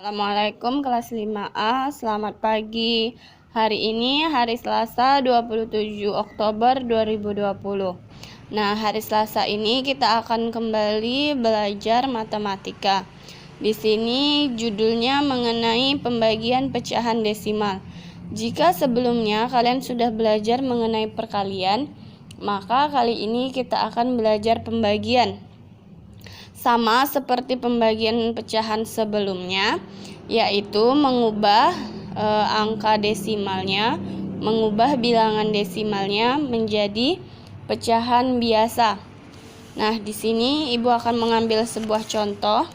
Assalamualaikum kelas 5A, selamat pagi. Hari ini hari Selasa 27 Oktober 2020. Nah, hari Selasa ini kita akan kembali belajar matematika. Di sini judulnya mengenai pembagian pecahan desimal. Jika sebelumnya kalian sudah belajar mengenai perkalian, maka kali ini kita akan belajar pembagian. Sama seperti pembagian pecahan sebelumnya, yaitu mengubah angka desimalnya, mengubah bilangan desimalnya menjadi pecahan biasa. Nah, di sini Ibu akan mengambil sebuah contoh.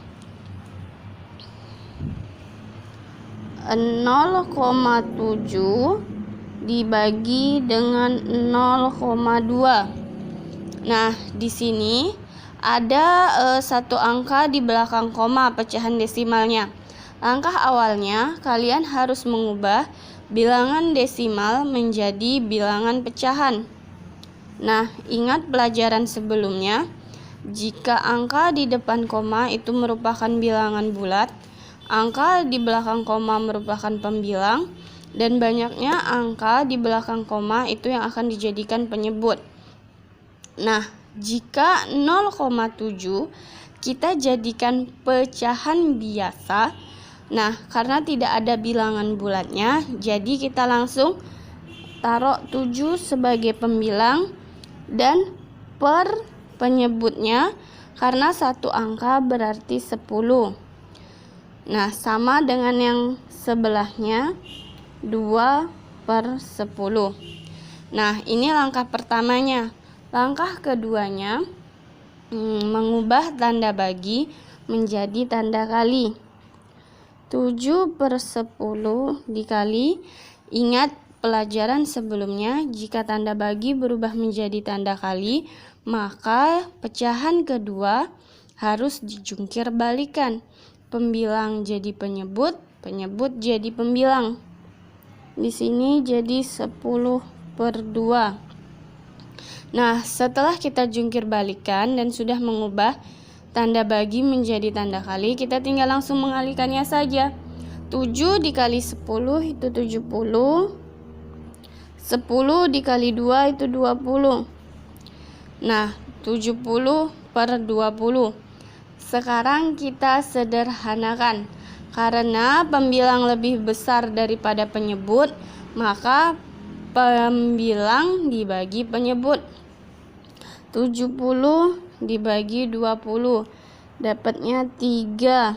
0,7 dibagi dengan 0,2. Nah, di sini ada satu angka di belakang koma pecahan desimalnya. Langkah awalnya, kalian harus mengubah bilangan desimal menjadi bilangan pecahan. Nah, ingat pelajaran sebelumnya, jika angka di depan koma itu merupakan bilangan bulat, angka di belakang koma merupakan pembilang, dan banyaknya angka di belakang koma itu yang akan dijadikan penyebut. Nah, jika 0,7 kita jadikan pecahan biasa. Nah, karena tidak ada bilangan bulatnya, jadi kita langsung taruh 7 sebagai pembilang dan per penyebutnya, karena satu angka berarti 10. Nah, sama dengan yang sebelahnya, 2/10. Nah, ini langkah pertamanya. Langkah keduanya, mengubah tanda bagi menjadi tanda kali. 7/10 dikali, ingat pelajaran sebelumnya, jika tanda bagi berubah menjadi tanda kali, maka pecahan kedua harus dijungkir balikan. Pembilang jadi penyebut, penyebut jadi pembilang. Di sini jadi 10/2. Nah, setelah kita jungkir balikan dan sudah mengubah tanda bagi menjadi tanda kali, kita tinggal langsung mengalihkannya saja. 7 dikali 10 itu 70. 10 dikali 2 itu 20. Nah, 70/20. Sekarang kita sederhanakan. Karena pembilang lebih besar daripada penyebut, maka pembilang dibagi penyebut. 70 dibagi 20, dapatnya 3.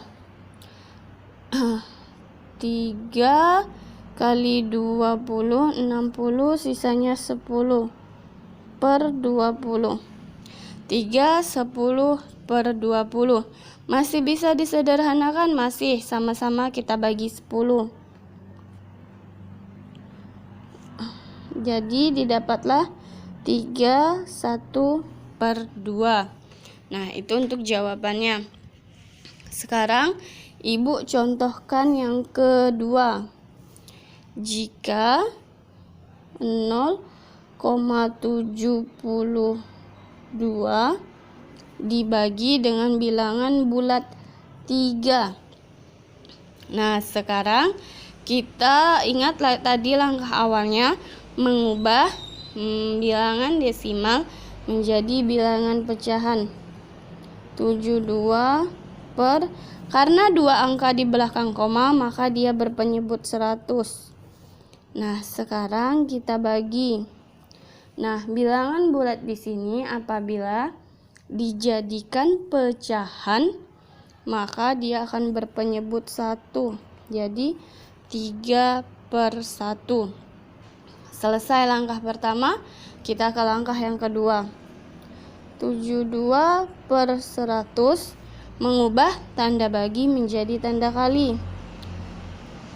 3 kali 20, 60, sisanya 10/20. 3 10/20. Masih bisa disederhanakan? Masih, sama-sama kita bagi 10. Jadi didapatlah 3/1/2. Nah, itu untuk jawabannya. Sekarang Ibu contohkan yang kedua. Jika 0,72 dibagi dengan bilangan bulat 3. Nah, sekarang kita ingat tadi langkah awalnya, mengubah bilangan desimal menjadi bilangan pecahan. 72 karena dua angka di belakang koma, maka dia berpenyebut 100. Nah, sekarang kita bagi. Nah, bilangan bulat di sini apabila dijadikan pecahan, maka dia akan berpenyebut 1. Jadi 3/1. Selesai langkah pertama, kita ke langkah yang kedua. 72/100 mengubah tanda bagi menjadi tanda kali.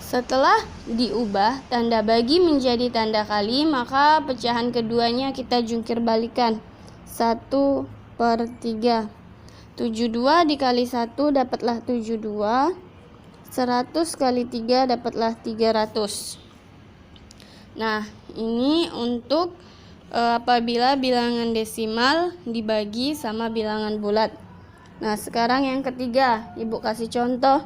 Setelah diubah tanda bagi menjadi tanda kali, maka pecahan keduanya kita jungkir balikan. 1/3. 72 dikali 1 dapatlah 72. 100 kali 3 dapatlah 300. Nah, ini untuk apabila bilangan desimal dibagi sama bilangan bulat. Nah, sekarang yang ketiga, Ibu kasih contoh.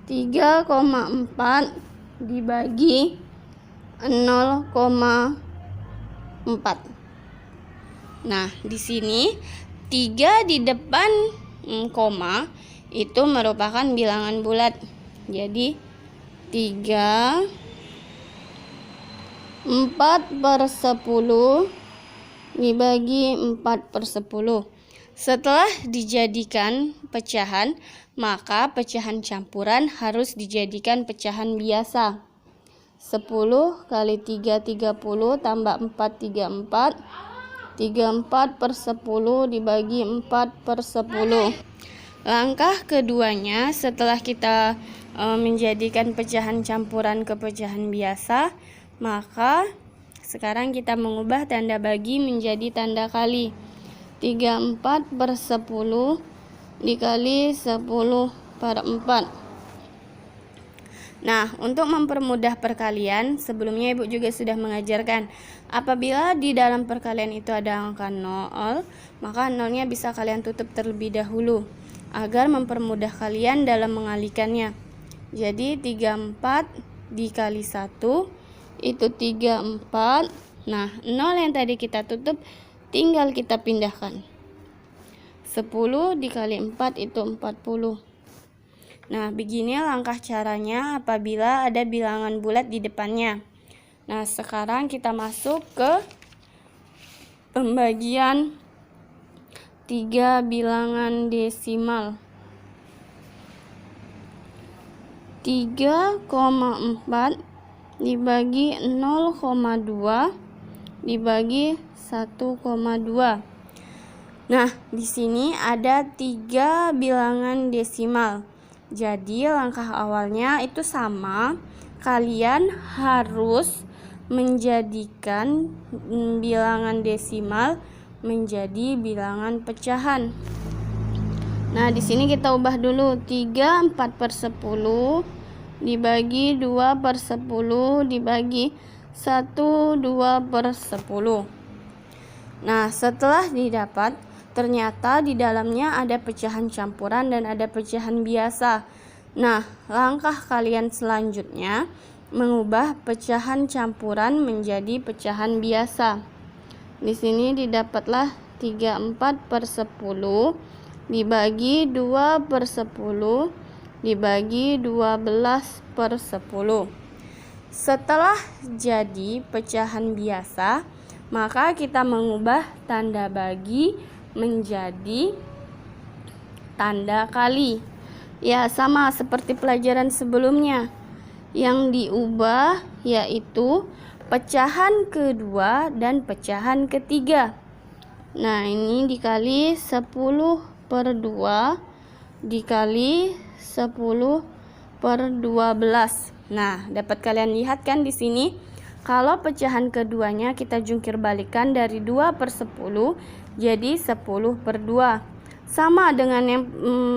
3,4 dibagi 0,4. Nah, di sini 3 di depan koma itu merupakan bilangan bulat. Jadi 3, 4/10 dibagi 4/10. Setelah dijadikan pecahan, maka pecahan campuran harus dijadikan pecahan biasa. 10 kali 3, 30, tambah 4, 34. 34/10 dibagi 4/10. Langkah keduanya setelah kita menjadikan pecahan campuran ke pecahan biasa, maka sekarang kita mengubah tanda bagi menjadi tanda kali. 34/10 dikali 10/4. Nah, untuk mempermudah perkalian, sebelumnya Ibu juga sudah mengajarkan, apabila di dalam perkalian itu ada angka 0, maka nolnya bisa kalian tutup terlebih dahulu agar mempermudah kalian dalam mengalikannya. Jadi 34 dikali 1 itu 34. Nah, 0 yang tadi kita tutup tinggal kita pindahkan. 10 dikali 4 itu 40. Nah, begini langkah caranya apabila ada bilangan bulat di depannya. Nah, sekarang kita masuk ke pembagian 3 bilangan desimal. 3,4 dibagi 0,2 dibagi 1,2. Nah, di sini ada 3 bilangan desimal. Jadi langkah awalnya itu sama. Kalian harus menjadikan bilangan desimal menjadi bilangan pecahan. Nah, di sini kita ubah dulu. 3 4/10 dibagi 2/10 dibagi 1 2/10. Nah, setelah didapat, ternyata di dalamnya ada pecahan campuran dan ada pecahan biasa. Nah, langkah kalian selanjutnya mengubah pecahan campuran menjadi pecahan biasa. Di sini didapatlah 34/10 dibagi 2/10 dibagi 12/10. Setelah jadi pecahan biasa, maka kita mengubah tanda bagi menjadi tanda kali. Ya, sama seperti pelajaran sebelumnya. Yang diubah yaitu pecahan kedua dan pecahan ketiga. Nah, ini dikali 10/2 dikali 10/12. Nah, dapat kalian lihat kan di sini, kalau pecahan keduanya kita jungkir balikan dari 2/10 jadi 10/2. Sama dengan yang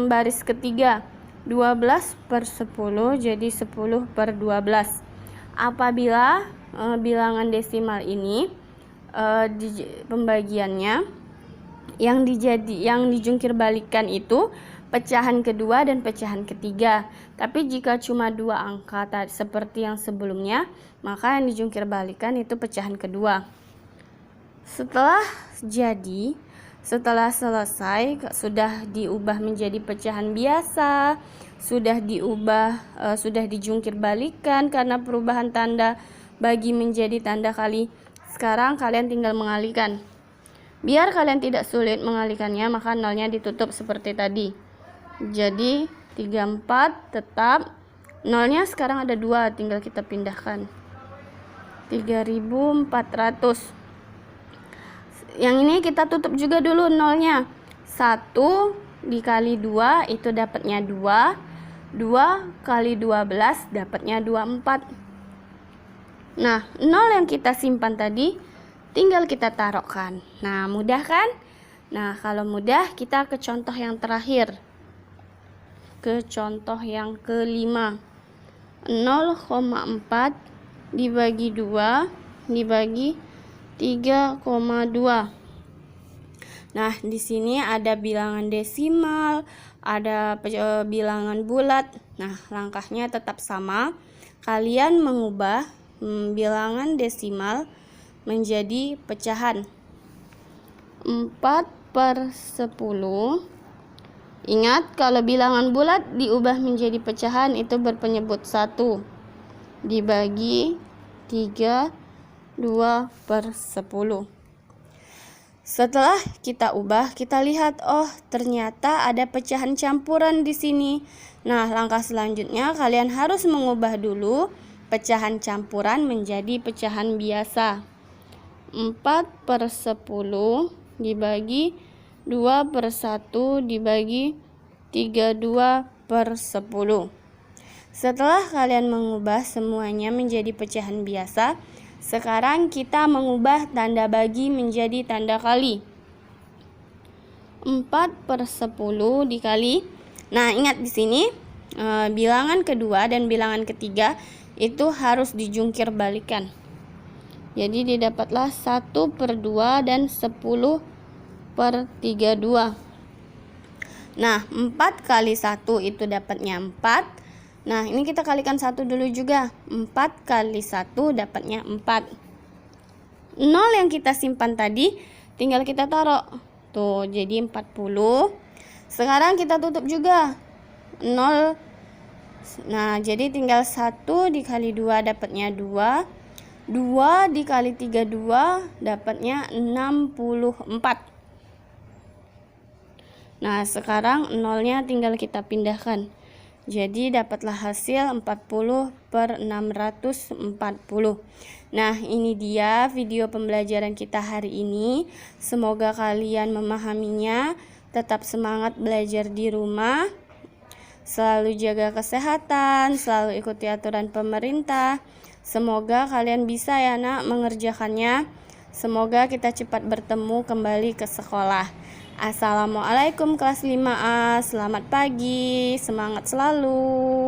baris ketiga, 12/10 jadi 10/12. Apabila bilangan desimal ini di pembagiannya yang dijungkir balikan itu pecahan kedua dan pecahan ketiga. Tapi jika cuma 2 angka seperti yang sebelumnya, maka yang dijungkir balikan itu pecahan kedua. Setelah selesai, sudah diubah menjadi pecahan biasa, sudah dijungkir balikan karena perubahan tanda bagi menjadi tanda kali. Sekarang kalian tinggal mengalihkan. Biar kalian tidak sulit mengalihkannya, maka nolnya ditutup seperti tadi. Jadi 34 tetap, nolnya sekarang ada 2, tinggal kita pindahkan. 3.400. Yang ini kita tutup juga dulu nolnya. 1 dikali 2 itu dapatnya 2. 2 kali 12 dapatnya 24. Nah, 0 yang kita simpan tadi tinggal kita taruhkan. Nah, mudah kan? Nah, kalau mudah kita ke contoh yang terakhir. Ke contoh yang kelima. 0,4 dibagi 2 dibagi 3,2. Nah, di sini ada bilangan desimal, ada bilangan bulat. Nah, langkahnya tetap sama. Kalian mengubah bilangan desimal menjadi pecahan. 4/10. Ingat, kalau bilangan bulat diubah menjadi pecahan itu berpenyebut 1 dibagi 3, 2/10. Setelah kita ubah, kita lihat, oh ternyata ada pecahan campuran di sini. Nah, langkah selanjutnya kalian harus mengubah dulu pecahan campuran menjadi pecahan biasa. 4/10 dibagi 2/1 dibagi 32/10. Setelah kalian mengubah semuanya menjadi pecahan biasa, sekarang kita mengubah tanda bagi menjadi tanda kali. 4/10 dikali. Nah, ingat di sini bilangan kedua dan bilangan ketiga itu harus dijungkir balikan. Jadi didapatlah 1/2 dan 10/32. Nah, 4 kali 1 itu dapatnya 4. Nah, ini kita kalikan 1 dulu juga. 4 kali 1 dapatnya 4. 0 yang kita simpan tadi tinggal kita taruh. Tuh, jadi 40. Sekarang kita tutup juga. 0. Nah, jadi tinggal 1 dikali 2 dapatnya 2. 2 dikali 32 dapatnya 64. Nah, sekarang 0-nya tinggal kita pindahkan. Jadi dapatlah hasil 40/640. Nah, ini dia video pembelajaran kita hari ini. Semoga kalian memahaminya. Tetap semangat belajar di rumah. Selalu jaga kesehatan, selalu ikuti aturan pemerintah. Semoga kalian bisa ya nak mengerjakannya. Semoga kita cepat bertemu kembali ke sekolah. Assalamualaikum kelas 5A. Selamat pagi, semangat selalu.